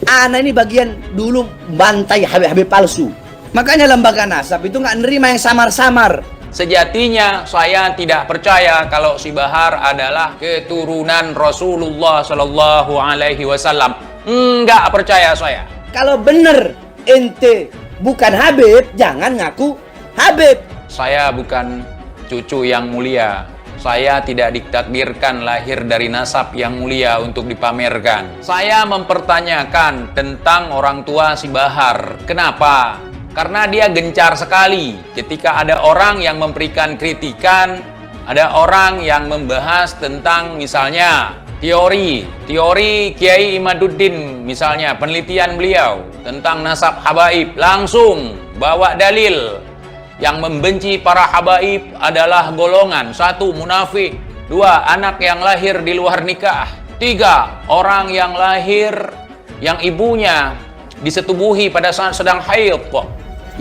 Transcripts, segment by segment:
Ana ini bagian dulu bantai Habib-Habib palsu. Makanya lembaga nasab itu nggak nerima yang samar-samar. Sejatinya saya tidak percaya kalau si Bahar adalah keturunan Rasulullah Shallallahu Alaihi Wasallam. Enggak percaya saya. Kalau bener ente bukan Habib, jangan ngaku Habib. Saya bukan cucu yang mulia. Saya tidak ditakdirkan lahir dari nasab yang mulia untuk dipamerkan. Saya mempertanyakan tentang orang tua si Bahar. Kenapa? Karena dia gencar sekali ketika ada orang yang memberikan kritikan, ada orang yang membahas tentang misalnya teori Kiai Imaduddin, misalnya penelitian beliau tentang nasab habaib, langsung bawa dalil. Yang membenci para habaib adalah golongan 1. Munafik, 2. Anak yang lahir di luar nikah, 3. Orang yang lahir yang ibunya disetubuhi pada saat sedang haid.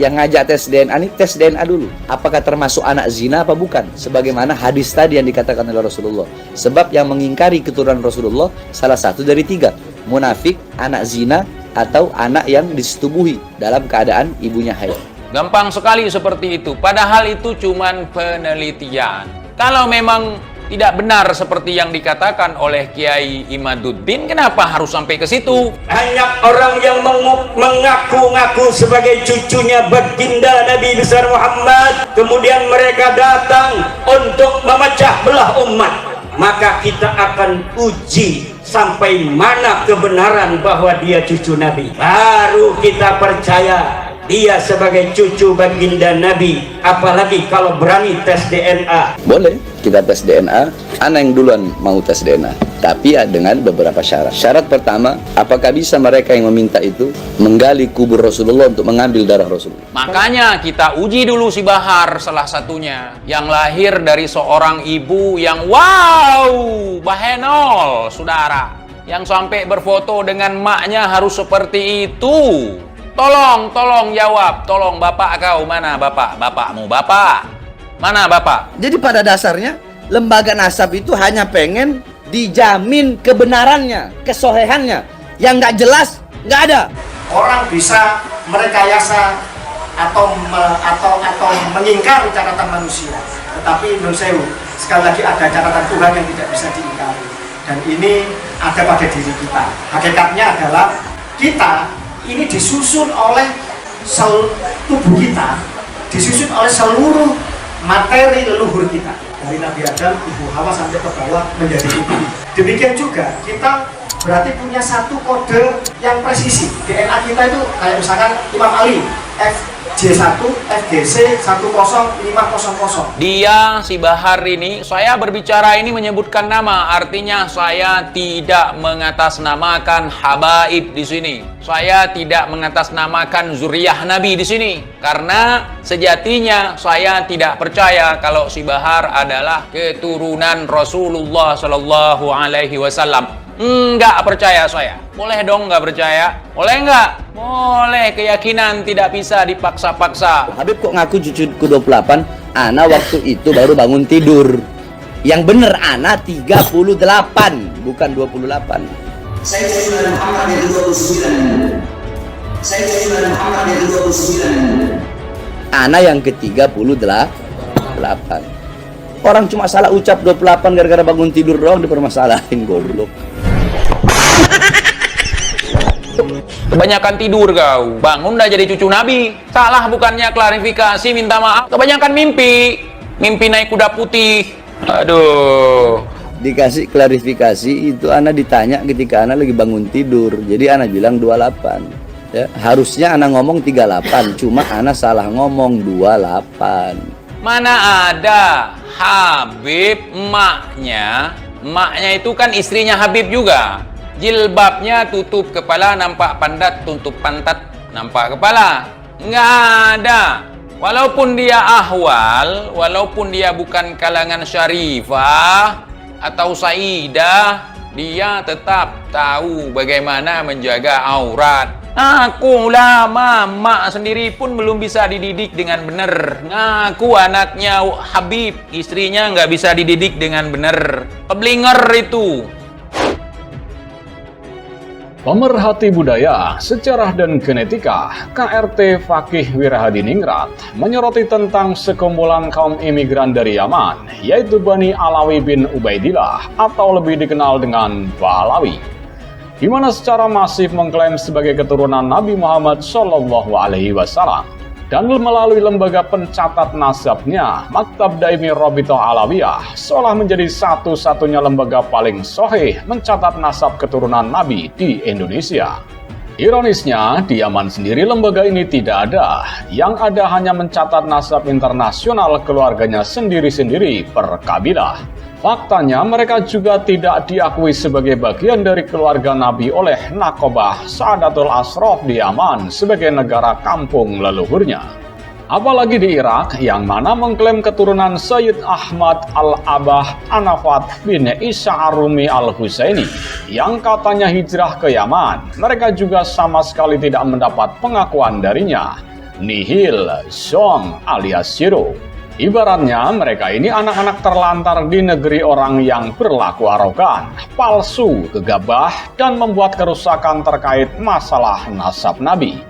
Yang ngajak tes DNA ini tes DNA dulu. Apakah termasuk anak zina apa bukan? Sebagaimana hadis tadi yang dikatakan oleh Rasulullah. Sebab yang mengingkari keturunan Rasulullah salah satu dari 3. Munafik, anak zina, atau anak yang disetubuhi dalam keadaan ibunya haid. Gampang sekali seperti itu. Padahal itu cuman penelitian. Kalau memang tidak benar seperti yang dikatakan oleh Kiai Imaduddin, kenapa harus sampai ke situ? Banyak orang yang mengaku-ngaku sebagai cucunya baginda Nabi besar Muhammad, kemudian mereka datang untuk memecah belah umat. Maka kita akan uji sampai mana kebenaran bahwa dia cucu Nabi. Baru kita percaya dia sebagai cucu baginda Nabi. Apalagi kalau berani tes DNA. Boleh kita tes DNA. Ana yang duluan mau tes DNA, tapi ya dengan beberapa syarat. Syarat pertama, apakah bisa mereka yang meminta itu menggali kubur Rasulullah untuk mengambil darah Rasulullah? Makanya kita uji dulu si Bahar, salah satunya yang lahir dari seorang ibu yang bahenol, saudara, yang sampai berfoto dengan maknya harus seperti itu. Tolong jawab, tolong bapak kau, mana bapak? Bapakmu, bapak. Mana bapak? Jadi pada dasarnya lembaga nasab itu hanya pengen dijamin kebenarannya, kesohihannya. Yang nggak jelas nggak ada. Orang bisa merekayasa atau mengingkari catatan manusia, tetapi menurut saya sekali lagi ada catatan Tuhan yang tidak bisa diingkari, dan ini ada pada diri kita. Hakikatnya adalah kita ini disusun oleh tubuh kita, disusun oleh seluruh materi leluhur kita, dari Nabi Adam, Ibu Hawa sampai ke bawah menjadi ibu. Demikian juga kita berarti punya satu kode yang presisi. DNA kita itu kayak misalkan Imam Ali, FJ1, FGC 10500. Dia si Bahar ini, saya berbicara ini menyebutkan nama, artinya saya tidak mengatasnamakan habaib di sini. Saya tidak mengatasnamakan zuriyah Nabi di sini, karena sejatinya saya tidak percaya kalau si Bahar adalah keturunan Rasulullah Shallallahu Alaihi Wasallam. Enggak percaya saya. Boleh dong nggak percaya? Boleh nggak? Boleh. Keyakinan tidak bisa dipaksa-paksa. Habib kok ngaku cucuku 28? Ana waktu itu baru bangun tidur. Yang bener Ana 38, bukan 28. Saya Sayyidina Muhammad yang 29. Saya Sayyidina Muhammad yang 29. Ana yang ke-38. Orang cuma salah ucap 28 gara-gara bangun tidur doang dipermasalahin, goblok. Kebanyakan tidur kau. Bangun udah jadi cucu Nabi. Salah bukannya klarifikasi, minta maaf. Kebanyakan mimpi. Mimpi naik kuda putih. Aduh. Dikasih klarifikasi itu Ana ditanya ketika Ana lagi bangun tidur. Jadi Ana bilang 28. Ya, harusnya Ana ngomong 38, cuma Ana salah ngomong 28. Mana ada Habib emaknya itu kan istrinya Habib juga. Jilbabnya tutup kepala, nampak pantat, tutup pantat, nampak kepala. Nggak ada. Walaupun dia ahwal, walaupun dia bukan kalangan syarifah atau saidah, dia tetap tahu bagaimana menjaga aurat. Aku ulama, mak sendiri pun belum bisa dididik dengan benar. Ngaku anaknya Habib, istrinya nggak bisa dididik dengan benar. Peblinger itu. Pemerhati budaya, sejarah dan genetika, KRT Fakih Wirahadiningrat menyoroti tentang sekumpulan kaum imigran dari Yaman, yaitu Bani Alawi bin Ubaidillah atau lebih dikenal dengan Ba'alawi, di mana secara masif mengklaim sebagai keturunan Nabi Muhammad SAW. Dan melalui lembaga pencatat nasabnya, Maktab Daimi Rabithah Alawiyah seolah menjadi satu-satunya lembaga paling sahih mencatat nasab keturunan Nabi di Indonesia. Ironisnya, di Yaman sendiri lembaga ini tidak ada. Yang ada hanya mencatat nasab internasional keluarganya sendiri-sendiri per kabilah. Faktanya, mereka juga tidak diakui sebagai bagian dari keluarga Nabi oleh Nakobah Saadatul Ashraf di Yaman sebagai negara kampung leluhurnya. Apalagi di Irak, yang mana mengklaim keturunan Sayyid Ahmad Al-Abah Anafat bin Isa Ar-Rumi Al-Husaini, yang katanya hijrah ke Yaman. Mereka juga sama sekali tidak mendapat pengakuan darinya. Nihil, Zong alias Zero. Ibaratnya mereka ini anak-anak terlantar di negeri orang yang berlaku arogan, palsu, gegabah, dan membuat kerusakan terkait masalah nasab Nabi.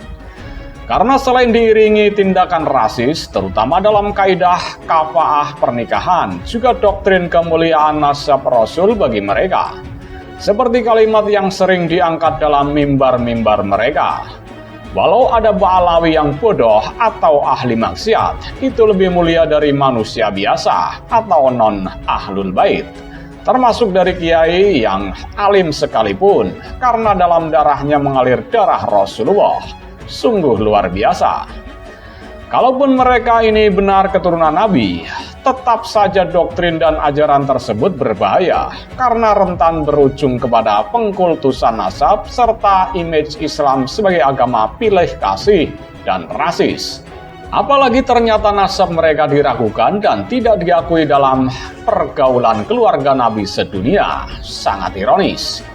Karena selain diiringi tindakan rasis, terutama dalam kaidah kafaah pernikahan, juga doktrin kemuliaan nasab Rasul bagi mereka. Seperti kalimat yang sering diangkat dalam mimbar-mimbar mereka. Walau ada Ba'alawi yang bodoh atau ahli maksiat, itu lebih mulia dari manusia biasa atau non-ahlul bait. Termasuk dari kiai yang alim sekalipun, karena dalam darahnya mengalir darah Rasulullah. Sungguh luar biasa. Kalaupun mereka ini benar keturunan Nabi, tetap saja doktrin dan ajaran tersebut berbahaya karena rentan berujung kepada pengkultusan nasab serta image Islam sebagai agama pilih kasih dan rasis. Apalagi ternyata nasab mereka diragukan dan tidak diakui dalam pergaulan keluarga Nabi sedunia. Sangat ironis.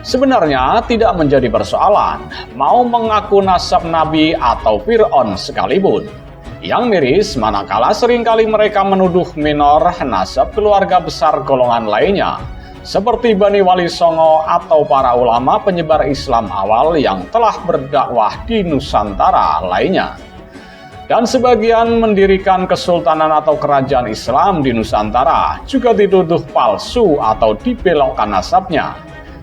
Sebenarnya tidak menjadi persoalan mau mengaku nasab Nabi atau Fir'aun sekalipun. Yang miris manakala seringkali mereka menuduh minor nasab keluarga besar golongan lainnya, seperti Bani Wali Songo atau para ulama penyebar Islam awal yang telah berdakwah di Nusantara lainnya. Dan sebagian mendirikan kesultanan atau kerajaan Islam di Nusantara juga dituduh palsu atau dibelokkan nasabnya.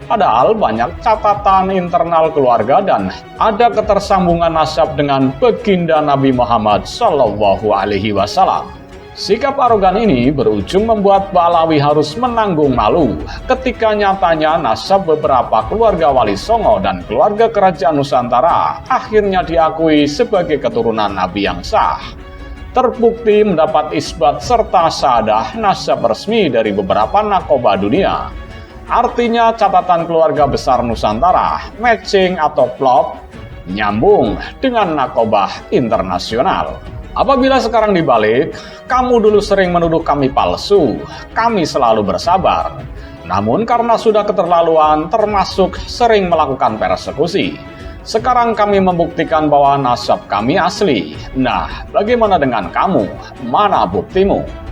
Padahal banyak catatan internal keluarga dan ada ketersambungan nasab dengan baginda Nabi Muhammad SAW. Sikap arogan ini berujung membuat Ba'alawi harus menanggung malu ketika nyatanya nasab beberapa keluarga Wali Songo dan keluarga kerajaan Nusantara akhirnya diakui sebagai keturunan Nabi yang sah. Terbukti mendapat isbat serta syahadah nasab resmi dari beberapa nakobah dunia. Artinya catatan keluarga besar Nusantara, matching atau plop, nyambung dengan nakobah internasional. Apabila sekarang dibalik, kamu dulu sering menuduh kami palsu, kami selalu bersabar. Namun karena sudah keterlaluan termasuk sering melakukan persekusi, sekarang kami membuktikan bahwa nasab kami asli. Nah, bagaimana dengan kamu? Mana buktimu?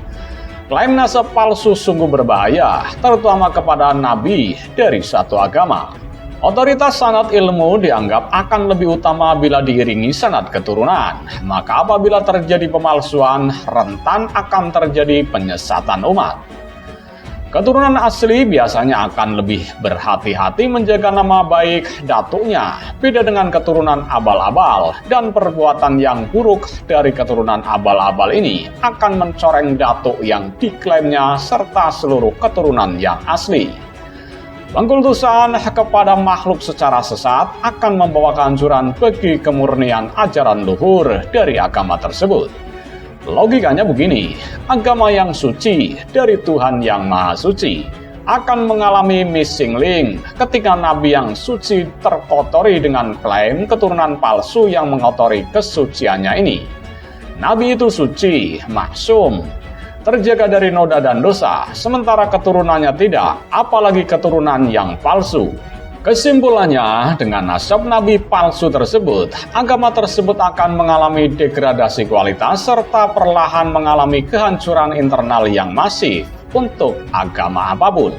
Klaim nasab palsu sungguh berbahaya, terutama kepada nabi dari satu agama. Otoritas sanad ilmu dianggap akan lebih utama bila diiringi sanad keturunan. Maka apabila terjadi pemalsuan, rentan akan terjadi penyesatan umat. Keturunan asli biasanya akan lebih berhati-hati menjaga nama baik datuknya. Beda dengan keturunan abal-abal, dan perbuatan yang buruk dari keturunan abal-abal ini akan mencoreng datuk yang diklaimnya serta seluruh keturunan yang asli. Pengkultusan kepada makhluk secara sesat akan membawa kehancuran bagi kemurnian ajaran luhur dari agama tersebut. Logikanya begini, agama yang suci dari Tuhan yang Maha Suci akan mengalami missing link ketika nabi yang suci terkotori dengan klaim keturunan palsu yang mengotori kesuciannya ini. Nabi itu suci, maksum, terjaga dari noda dan dosa, sementara keturunannya tidak, apalagi keturunan yang palsu. Kesimpulannya, dengan nasab nabi palsu tersebut, agama tersebut akan mengalami degradasi kualitas serta perlahan mengalami kehancuran internal yang masif untuk agama apapun.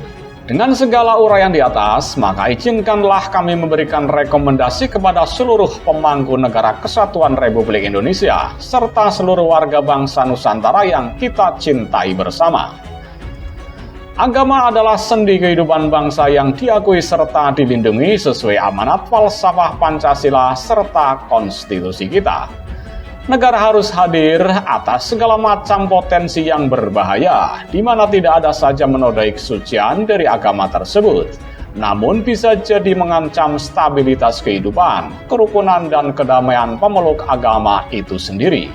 Dengan segala uraian di atas, maka izinkanlah kami memberikan rekomendasi kepada seluruh pemangku negara Kesatuan Republik Indonesia, serta seluruh warga bangsa Nusantara yang kita cintai bersama. Agama adalah sendi kehidupan bangsa yang diakui serta dilindungi sesuai amanat falsafah Pancasila serta konstitusi kita. Negara harus hadir atas segala macam potensi yang berbahaya, di mana tidak ada saja menodai kesucian dari agama tersebut, namun bisa jadi mengancam stabilitas kehidupan, kerukunan, dan kedamaian pemeluk agama itu sendiri.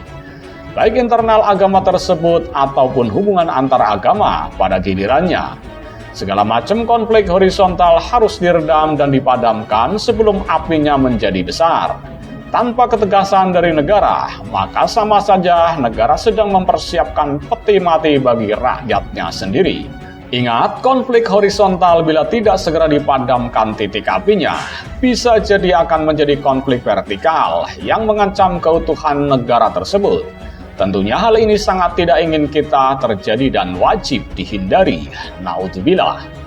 Baik internal agama tersebut ataupun hubungan antar agama pada gilirannya. Segala macam konflik horizontal harus diredam dan dipadamkan sebelum apinya menjadi besar. Tanpa ketegasan dari negara, maka sama saja negara sedang mempersiapkan peti mati bagi rakyatnya sendiri. Ingat, konflik horizontal bila tidak segera dipadamkan titik apinya, bisa jadi akan menjadi konflik vertikal yang mengancam keutuhan negara tersebut. Tentunya hal ini sangat tidak ingin kita terjadi dan wajib dihindari. Naudzubillah.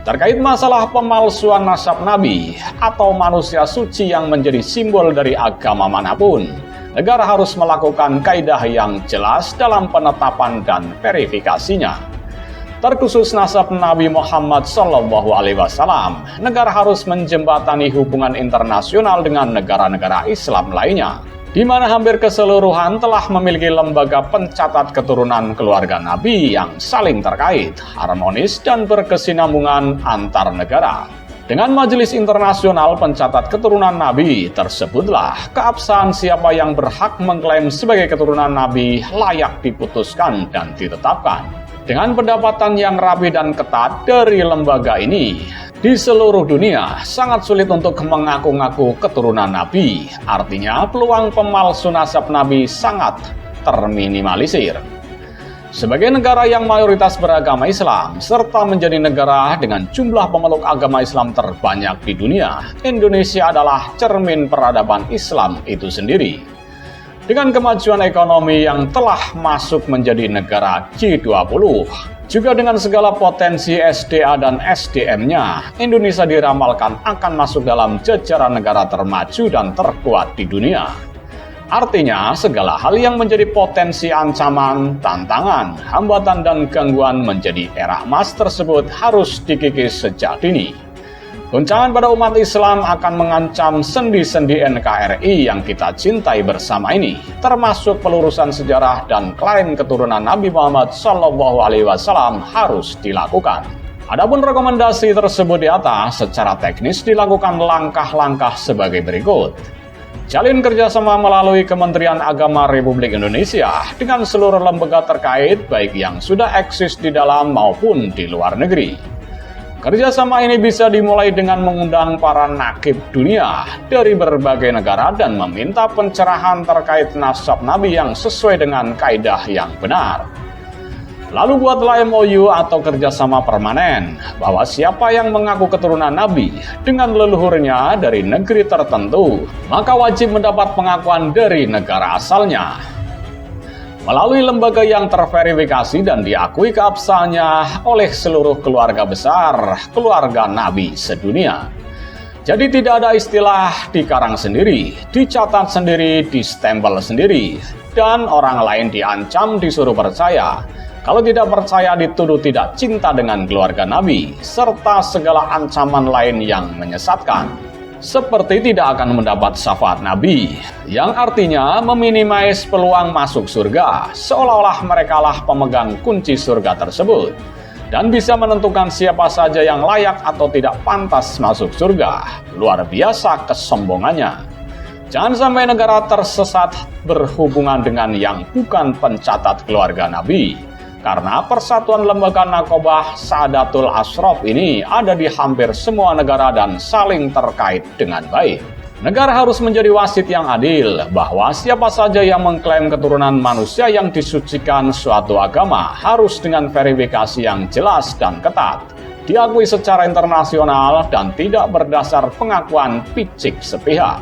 Terkait masalah pemalsuan nasab Nabi atau manusia suci yang menjadi simbol dari agama manapun, negara harus melakukan kaidah yang jelas dalam penetapan dan verifikasinya. Terkhusus nasab Nabi Muhammad SAW, negara harus menjembatani hubungan internasional dengan negara-negara Islam lainnya, di mana hampir keseluruhan telah memiliki lembaga pencatat keturunan keluarga Nabi yang saling terkait, harmonis, dan berkesinambungan antar negara. Dengan Majelis Internasional Pencatat Keturunan Nabi tersebutlah keabsahan siapa yang berhak mengklaim sebagai keturunan Nabi layak diputuskan dan ditetapkan. Dengan pendapatan yang rapi dan ketat dari lembaga ini, di seluruh dunia sangat sulit untuk mengaku-ngaku keturunan Nabi. Artinya peluang pemalsu nasab Nabi sangat terminimalisir. Sebagai negara yang mayoritas beragama Islam, serta menjadi negara dengan jumlah pemeluk agama Islam terbanyak di dunia, Indonesia adalah cermin peradaban Islam itu sendiri. Dengan kemajuan ekonomi yang telah masuk menjadi negara G20, juga dengan segala potensi SDA dan SDM-nya, Indonesia diramalkan akan masuk dalam jajaran negara termaju dan terkuat di dunia. Artinya, segala hal yang menjadi potensi ancaman, tantangan, hambatan, dan gangguan menjadi era emas tersebut harus dikikis sejak dini. Goncangan pada umat Islam akan mengancam sendi-sendi NKRI yang kita cintai bersama ini, termasuk pelurusan sejarah dan klaim keturunan Nabi Muhammad SAW harus dilakukan. Adapun rekomendasi tersebut di atas secara teknis dilakukan langkah-langkah sebagai berikut. Jalin kerjasama melalui Kementerian Agama Republik Indonesia dengan seluruh lembaga terkait baik yang sudah eksis di dalam maupun di luar negeri. Kerjasama ini bisa dimulai dengan mengundang para nakib dunia dari berbagai negara dan meminta pencerahan terkait nasab Nabi yang sesuai dengan kaidah yang benar. Lalu buatlah MOU atau kerjasama permanen bahwa siapa yang mengaku keturunan Nabi dengan leluhurnya dari negeri tertentu, maka wajib mendapat pengakuan dari negara asalnya melalui lembaga yang terverifikasi dan diakui keabsahannya oleh seluruh keluarga besar, keluarga Nabi sedunia. Jadi tidak ada istilah dikarang sendiri, dicatat sendiri, distempel sendiri, dan orang lain diancam disuruh percaya. Kalau tidak percaya dituduh tidak cinta dengan keluarga Nabi, serta segala ancaman lain yang menyesatkan. Seperti tidak akan mendapat syafaat Nabi, yang artinya meminimais peluang masuk surga, seolah-olah merekalah pemegang kunci surga tersebut, dan bisa menentukan siapa saja yang layak atau tidak pantas masuk surga. Luar biasa kesombongannya. Jangan sampai negara tersesat berhubungan dengan yang bukan pencatat keluarga Nabi. Karena Persatuan Lembaga Naqobah Saadatul Ashraf ini ada di hampir semua negara dan saling terkait dengan baik. Negara harus menjadi wasit yang adil, bahwa siapa saja yang mengklaim keturunan manusia yang disucikan suatu agama harus dengan verifikasi yang jelas dan ketat, diakui secara internasional dan tidak berdasar pengakuan picik sepihak.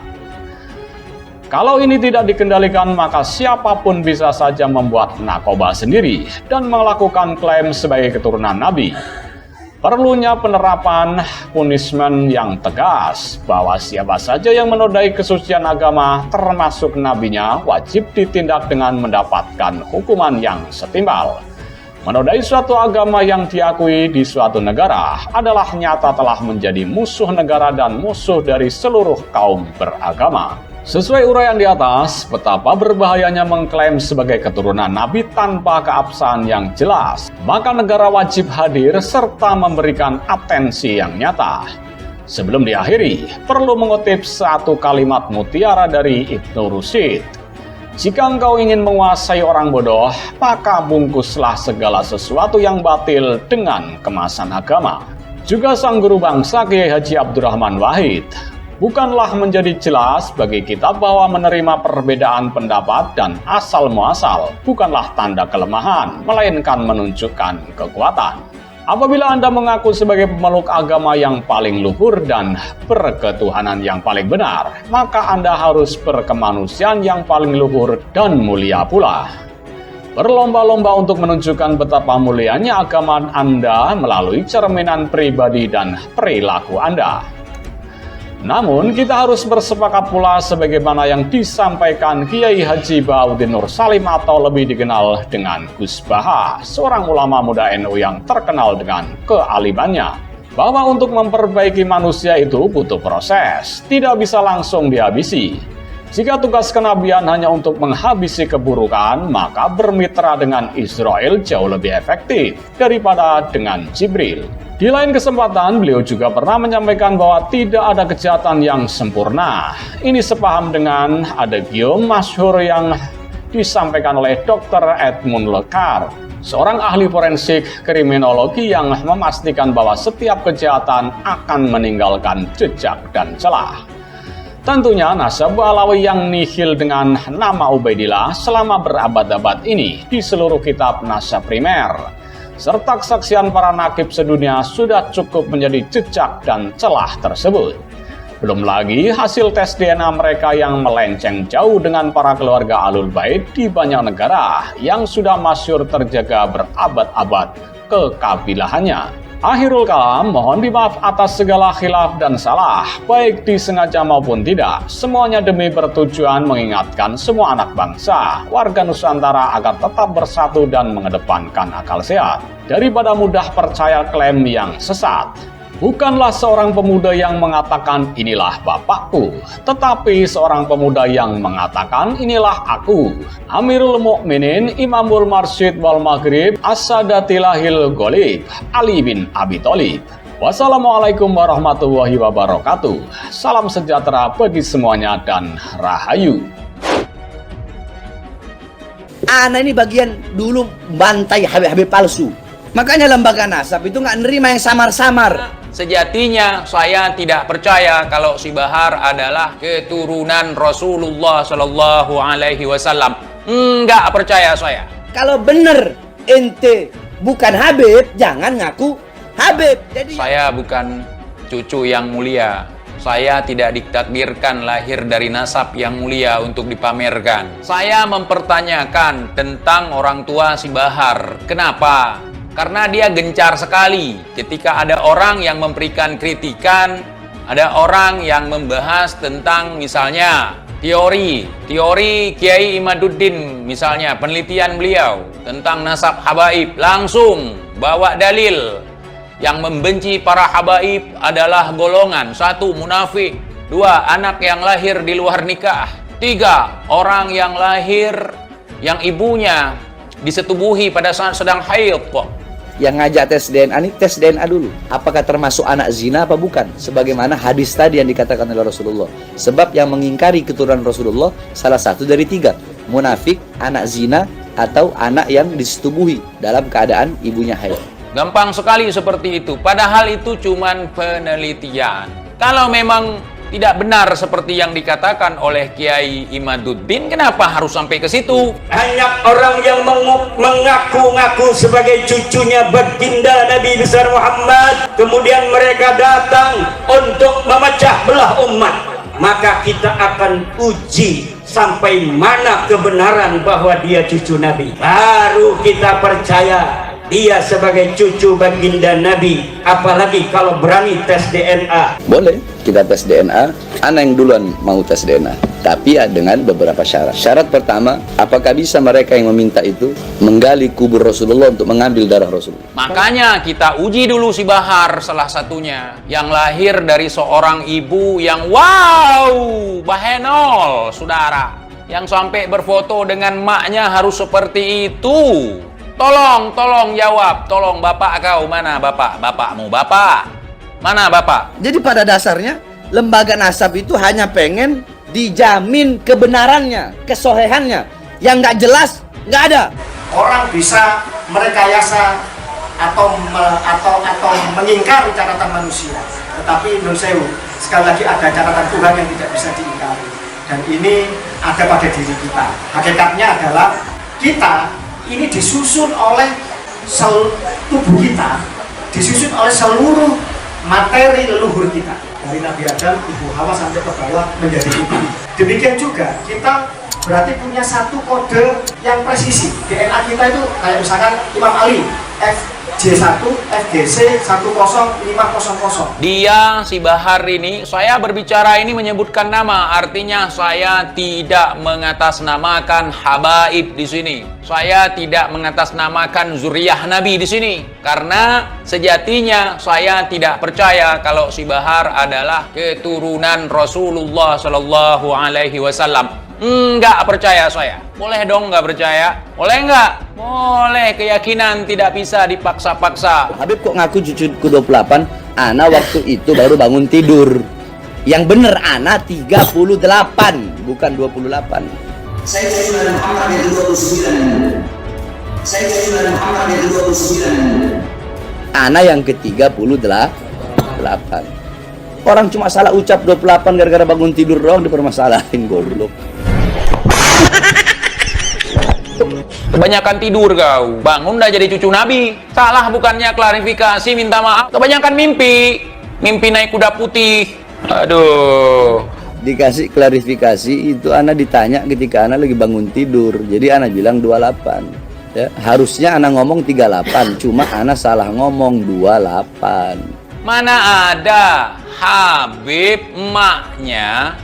Kalau ini tidak dikendalikan, maka siapapun bisa saja membuat naqobah sendiri dan melakukan klaim sebagai keturunan Nabi. Perlunya penerapan punishment yang tegas bahwa siapa saja yang menodai kesucian agama termasuk nabinya wajib ditindak dengan mendapatkan hukuman yang setimpal. Menodai suatu agama yang diakui di suatu negara adalah nyata telah menjadi musuh negara dan musuh dari seluruh kaum beragama. Sesuai uraian di atas, betapa berbahayanya mengklaim sebagai keturunan Nabi tanpa keabsahan yang jelas, maka negara wajib hadir serta memberikan atensi yang nyata. Sebelum diakhiri, perlu mengutip satu kalimat mutiara dari Ibnu Rushd. Jika engkau ingin menguasai orang bodoh, maka bungkuslah segala sesuatu yang batil dengan kemasan agama. Juga sang guru bangsa Kiai Haji Abdurrahman Wahid, bukanlah menjadi jelas bagi kita bahwa menerima perbedaan pendapat dan asal-muasal bukanlah tanda kelemahan, melainkan menunjukkan kekuatan. Apabila Anda mengaku sebagai pemeluk agama yang paling luhur dan berketuhanan yang paling benar, maka Anda harus berkemanusiaan yang paling luhur dan mulia pula. Berlomba-lomba untuk menunjukkan betapa mulianya agama Anda melalui cerminan pribadi dan perilaku Anda. Namun, kita harus bersepakat pula sebagaimana yang disampaikan Kiai Haji Bahaudin Nur Salim atau lebih dikenal dengan Gus Baha, seorang ulama muda NU yang terkenal dengan kealimannya, bahwa untuk memperbaiki manusia itu butuh proses, tidak bisa langsung dihabisi. Jika tugas kenabian hanya untuk menghabisi keburukan, maka bermitra dengan Israel jauh lebih efektif daripada dengan Jibril. Di lain kesempatan, beliau juga pernah menyampaikan bahwa tidak ada kejahatan yang sempurna. Ini sepaham dengan adagium masyhur yang disampaikan oleh Dr. Edmund Lekar, seorang ahli forensik kriminologi yang memastikan bahwa setiap kejahatan akan meninggalkan jejak dan celah. Tentunya nasab Alawi yang nihil dengan nama Ubaidillah selama berabad-abad ini di seluruh kitab nasab primer serta kesaksian para nakib sedunia sudah cukup menjadi jejak dan celah tersebut. Belum lagi hasil tes DNA mereka yang melenceng jauh dengan para keluarga Ahlul Bait di banyak negara yang sudah masyhur terjaga berabad-abad kekabilahannya. Akhirul kalam, mohon dimaaf atas segala khilaf dan salah, baik disengaja maupun tidak. Semuanya demi bertujuan mengingatkan semua anak bangsa, warga Nusantara agar tetap bersatu dan mengedepankan akal sehat, daripada mudah percaya klaim yang sesat. Bukanlah seorang pemuda yang mengatakan inilah bapakku, tetapi seorang pemuda yang mengatakan inilah aku. Amirul Mukminin Imamul Marsyid wal Maghrib As-Sadatilahil Ghalib Ali bin Abi Thalib. Wassalamualaikum warahmatullahi wabarakatuh. Salam sejahtera bagi semuanya dan rahayu. Ana ini bagian dulu bantai Habib-Habib palsu. Makanya lembaga nasab itu nggak nerima yang samar-samar. Sejatinya saya tidak percaya kalau si Bahar adalah keturunan Rasulullah Shallallahu Alaihi Wasallam. Enggak percaya saya. Kalau bener ente bukan Habib, jangan ngaku Habib. Jadi Saya bukan cucu yang mulia. Saya tidak ditakdirkan lahir dari nasab yang mulia untuk dipamerkan. Saya mempertanyakan tentang orang tua si Bahar. Kenapa? Karena dia gencar sekali ketika ada orang yang memberikan kritikan, ada orang yang membahas tentang misalnya teori Kiai Imaduddin, misalnya penelitian beliau tentang nasab habaib, langsung bawa dalil. Yang membenci para habaib adalah golongan 1. Munafik, 2. Anak yang lahir di luar nikah, 3. Orang yang lahir yang ibunya disetubuhi pada saat sedang haid. yang ngajak tes DNA ini tes DNA dulu. Apakah termasuk anak zina apa bukan? Sebagaimana hadis tadi yang dikatakan oleh Rasulullah. Sebab yang mengingkari keturunan Rasulullah salah satu dari 3. Munafik, anak zina, atau anak yang disetubuhi dalam keadaan ibunya haid. Gampang sekali seperti itu. Padahal itu cuman penelitian. Kalau memang tidak benar seperti yang dikatakan oleh Kiai Imaduddin, kenapa harus sampai ke situ? Banyak orang yang mengaku-ngaku sebagai cucunya baginda Nabi besar Muhammad, kemudian mereka datang untuk memecah belah umat. Maka kita akan uji sampai mana kebenaran bahwa dia cucu Nabi. Baru kita percaya dia sebagai cucu baginda Nabi, apalagi kalau berani tes DNA. Boleh kita tes DNA. Ana yang duluan mau tes DNA, tapi ya dengan beberapa syarat. Syarat pertama, apakah bisa mereka yang meminta itu menggali kubur Rasulullah untuk mengambil darah Rasulullah? Makanya kita uji dulu si Bahar, salah satunya yang lahir dari seorang ibu yang wow, bahenol, saudara, yang sampai berfoto dengan maknya harus seperti itu. Tolong jawab, tolong bapak kau, mana bapak? Bapakmu, bapak. Mana bapak? Jadi pada dasarnya lembaga nasab itu hanya pengen dijamin kebenarannya, kesohihannya. Yang nggak jelas nggak ada. Orang bisa merekayasa atau mengingkari catatan manusia, tetapi menurut saya sekali lagi ada catatan Tuhan yang tidak bisa diingkari, dan ini ada pada diri kita. Hakikatnya adalah kita ini disusun oleh tubuh kita, disusun oleh seluruh materi leluhur kita, dari Nabi Adam, Ibu Hawa sampai ke bawah menjadi kita. Demikian juga kita berarti punya satu kode yang presisi. DNA kita itu kayak misalkan Imam Ali, FJ1, FGC 10500. Dia, si Bahar ini, saya berbicara ini menyebutkan nama, artinya saya tidak mengatasnamakan habaib di sini. Saya tidak mengatasnamakan zuriyah Nabi di sini, karena sejatinya saya tidak percaya kalau si Bahar adalah keturunan Rasulullah Shallallahu Alaihi Wasallam. Enggak percaya saya. Boleh dong nggak percaya? Boleh nggak? Boleh. Keyakinan tidak bisa dipaksa-paksa. Habib kok ngaku cucuku 28? Ana waktu itu baru bangun tidur. Yang bener Ana 38, bukan 28. Saya dari Nabi Muhammad yang ke-29. Saya dari Nabi Muhammad yang ke-29. Ana yang ke-38. Orang cuma salah ucap 28 gara-gara bangun tidur doang dipermasalahin, goblok. Kebanyakan tidur kau. Bangun udah jadi cucu Nabi. Salah bukannya klarifikasi, minta maaf. Kebanyakan mimpi. Mimpi naik kuda putih. Aduh. Dikasih klarifikasi itu Ana ditanya ketika Ana lagi bangun tidur. Jadi Ana bilang 28. Ya, harusnya Ana ngomong 38, cuma Ana salah ngomong 28. Mana ada Habib emaknya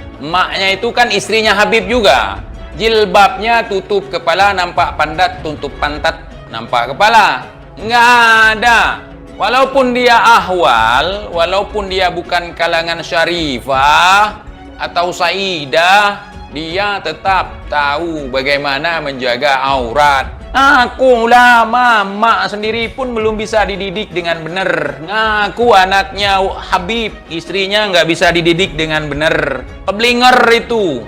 itu kan istrinya Habib juga. Jilbabnya tutup kepala, nampak pantat, tutup pantat, nampak kepala. Nggak ada. Walaupun dia ahwal, walaupun dia bukan kalangan syarifah atau saidah, dia tetap tahu bagaimana menjaga aurat. Aku ulama, mak sendiri pun belum bisa dididik dengan benar. Ngaku anaknya Habib, istrinya nggak bisa dididik dengan benar. Keblinger itu.